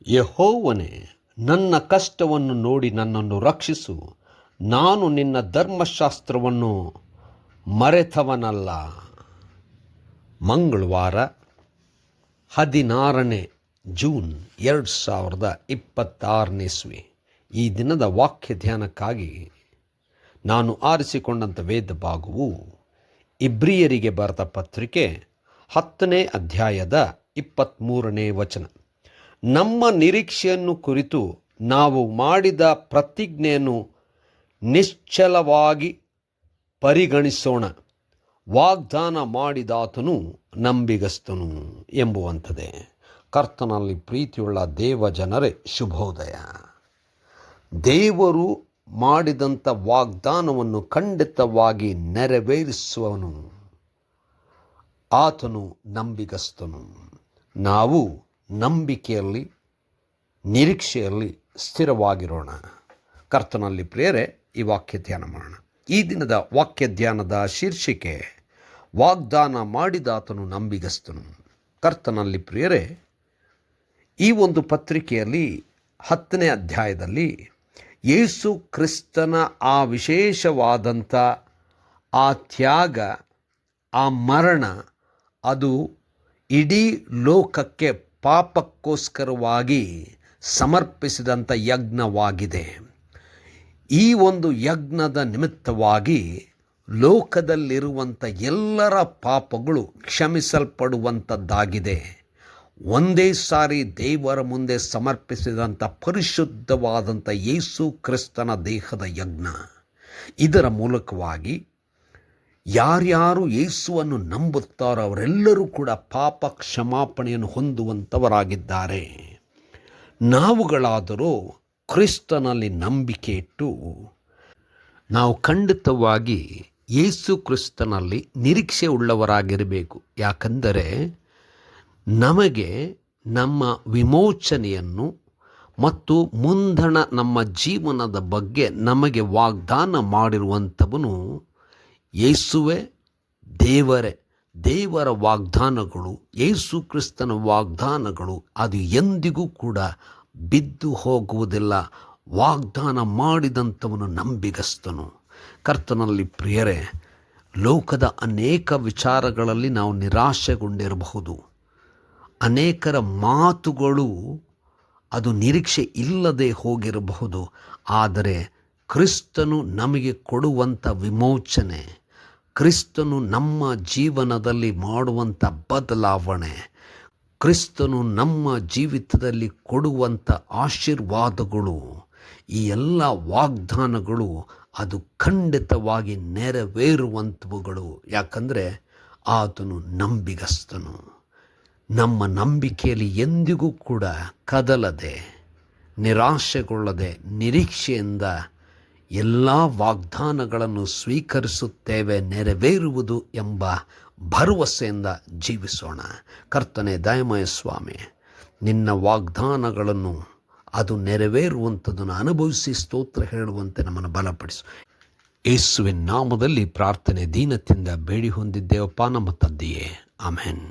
ಯೆಹೋವನೇ, ನನ್ನ ಕಷ್ಟವನ್ನು ನೋಡಿ ನನ್ನನ್ನು ರಕ್ಷಿಸು. ನಾನು ನಿನ್ನ ಧರ್ಮಶಾಸ್ತ್ರವನ್ನು ಮರೆತವನಲ್ಲ. ಮಂಗಳವಾರ 16 ಜೂನ್ 2026 ಈ ದಿನದ ವಾಕ್ಯ ಧ್ಯಾನಕ್ಕಾಗಿ ನಾನು ಆರಿಸಿಕೊಂಡಂಥ ವೇದ ಭಾಗವು ಇಬ್ರಿಯರಿಗೆ ಬರೆದ ಪತ್ರಿಕೆ 10ನೇ ಅಧ್ಯಾಯದ 23ನೇ ವಚನ. ನಮ್ಮ ನಿರೀಕ್ಷೆಯನ್ನು ಕುರಿತು ನಾವು ಮಾಡಿದ ಪ್ರತಿಜ್ಞೆಯನ್ನು ನಿಶ್ಚಲವಾಗಿ ಪರಿಗಣಿಸೋಣ. ವಾಗ್ದಾನ ಮಾಡಿದಾತನು ನಂಬಿಗಸ್ತನು ಎಂಬುವಂಥದ್ದೇ. ಕರ್ತನಲ್ಲಿ ಪ್ರೀತಿಯುಳ್ಳ ದೇವ ಜನರೇ, ಶುಭೋದಯ. ದೇವರು ಮಾಡಿದಂಥ ವಾಗ್ದಾನವನ್ನು ಖಂಡಿತವಾಗಿ ನೆರವೇರಿಸುವನು. ಆತನು ನಂಬಿಗಸ್ತನು. ನಾವು ನಂಬಿಕೆಯಲ್ಲಿ, ನಿರೀಕ್ಷೆಯಲ್ಲಿ ಸ್ಥಿರವಾಗಿರೋಣ. ಕರ್ತನಲ್ಲಿ ಪ್ರಿಯರೇ, ಈ ವಾಕ್ಯ ಧ್ಯಾನ ಮಾಡೋಣ. ಈ ದಿನದ ವಾಕ್ಯ ಧ್ಯಾನದ ಶೀರ್ಷಿಕೆ, ವಾಗ್ದಾನ ಮಾಡಿದಾತನು ನಂಬಿಗಸ್ತನು. ಕರ್ತನಲ್ಲಿ ಪ್ರಿಯರೇ, ಈ ಒಂದು ಪತ್ರಿಕೆಯಲ್ಲಿ 10ನೇ ಅಧ್ಯಾಯದಲ್ಲಿ ಯೇಸು ಕ್ರಿಸ್ತನ ಆ ವಿಶೇಷವಾದಂಥ ಆ ತ್ಯಾಗ, ಆ ಮರಣ, ಅದು ಇಡೀ ಲೋಕಕ್ಕೆ ಪಾಪಕ್ಕೋಸ್ಕರವಾಗಿ ಸಮರ್ಪಿಸಿದಂಥ ಯಜ್ಞವಾಗಿದೆ. ಈ ಒಂದು ಯಜ್ಞದ ನಿಮಿತ್ತವಾಗಿ ಲೋಕದಲ್ಲಿರುವಂಥ ಎಲ್ಲರ ಪಾಪಗಳು ಕ್ಷಮಿಸಲ್ಪಡುವಂಥದ್ದಾಗಿದೆ. ಒಂದೇ ಸಾರಿ ದೇವರ ಮುಂದೆ ಸಮರ್ಪಿಸಿದಂಥ ಪರಿಶುದ್ಧವಾದಂಥ ಯೇಸು ಕ್ರಿಸ್ತನ ದೇಹದ ಯಜ್ಞ. ಇದರ ಮೂಲಕವಾಗಿ ಯಾರ್ಯಾರು ಯೇಸುವನ್ನು ನಂಬುತ್ತಾರೋ ಅವರೆಲ್ಲರೂ ಕೂಡ ಪಾಪ ಕ್ಷಮಾಪಣೆಯನ್ನು ಹೊಂದುವಂಥವರಾಗಿದ್ದಾರೆ. ನಾವುಗಳಾದರೂ ಕ್ರಿಸ್ತನಲ್ಲಿ ನಂಬಿಕೆ ಇಟ್ಟು ನಾವು ಖಂಡಿತವಾಗಿ ಯೇಸು ಕ್ರಿಸ್ತನಲ್ಲಿ ನಿರೀಕ್ಷೆ ಉಳ್ಳವರಾಗಿರಬೇಕು. ಯಾಕಂದರೆ ನಮಗೆ ನಮ್ಮ ವಿಮೋಚನೆಯನ್ನು ಮತ್ತು ಮುಂದಣ ನಮ್ಮ ಜೀವನದ ಬಗ್ಗೆ ನಮಗೆ ವಾಗ್ದಾನ ಮಾಡಿರುವಂಥವನು ಯೇಸುವೇ, ದೇವರೇ. ದೇವರ ವಾಗ್ದಾನಗಳು, ಯೇಸು ಕ್ರಿಸ್ತನ ವಾಗ್ದಾನಗಳು ಅದು ಎಂದಿಗೂ ಕೂಡ ಬಿದ್ದು ಹೋಗುವುದಿಲ್ಲ. ವಾಗ್ದಾನ ಮಾಡಿದಂಥವನು ನಂಬಿಗಸ್ತನು. ಕರ್ತನಲ್ಲಿ ಪ್ರಿಯರೇ, ಲೋಕದ ಅನೇಕ ವಿಚಾರಗಳಲ್ಲಿ ನಾವು ನಿರಾಶೆಗೊಂಡಿರಬಹುದು. ಅನೇಕರ ಮಾತುಗಳು ಅದು ನಿರೀಕ್ಷೆ ಇಲ್ಲದೆ ಹೋಗಿರಬಹುದು. ಆದರೆ ಕ್ರಿಸ್ತನು ನಮಗೆ ಕೊಡುವಂಥ ವಿಮೋಚನೆ, ಕ್ರಿಸ್ತನು ನಮ್ಮ ಜೀವನದಲ್ಲಿ ಮಾಡುವಂಥ ಬದಲಾವಣೆ, ಕ್ರಿಸ್ತನು ನಮ್ಮ ಜೀವಿತದಲ್ಲಿ ಕೊಡುವಂಥ ಆಶೀರ್ವಾದಗಳು, ಈ ಎಲ್ಲ ವಾಗ್ದಾನಗಳು ಅದು ಖಂಡಿತವಾಗಿ ನೆರವೇರುವಂಥವುಗಳು. ಯಾಕಂದರೆ ಆತನು ನಂಬಿಗಸ್ತನು. ನಮ್ಮ ನಂಬಿಕೆಯಲ್ಲಿ ಎಂದಿಗೂ ಕೂಡ ಕದಲದೆ, ನಿರಾಶೆಗೊಳ್ಳದೆ, ನಿರೀಕ್ಷೆಯಿಂದ ಎಲ್ಲ ವಾಗ್ದಾನಗಳನ್ನು ಸ್ವೀಕರಿಸುತ್ತೇವೆ, ನೆರವೇರುವುದು ಎಂಬ ಭರವಸೆಯಿಂದ ಜೀವಿಸೋಣ. ಕರ್ತನೇ, ದಯಮಯ ಸ್ವಾಮಿ, ನಿನ್ನ ವಾಗ್ದಾನಗಳನ್ನು ಅದು ನೆರವೇರುವಂಥದ್ದನ್ನು ಅನುಭವಿಸಿ ಸ್ತೋತ್ರ ಹೇಳುವಂತೆ ನಮ್ಮನ್ನು ಬಲಪಡಿಸು. ಯೇಸುವಿನ ನಾಮದಲ್ಲಿ ಪ್ರಾರ್ಥನೆ ದೀನತೆಯಿಂದ ಬೇಡಿ ಹೊಂದಿದ್ದೇವಪ್ಪ ನಮ್ಮ ತಂದೆಯೇ. ಆಮೆನ್.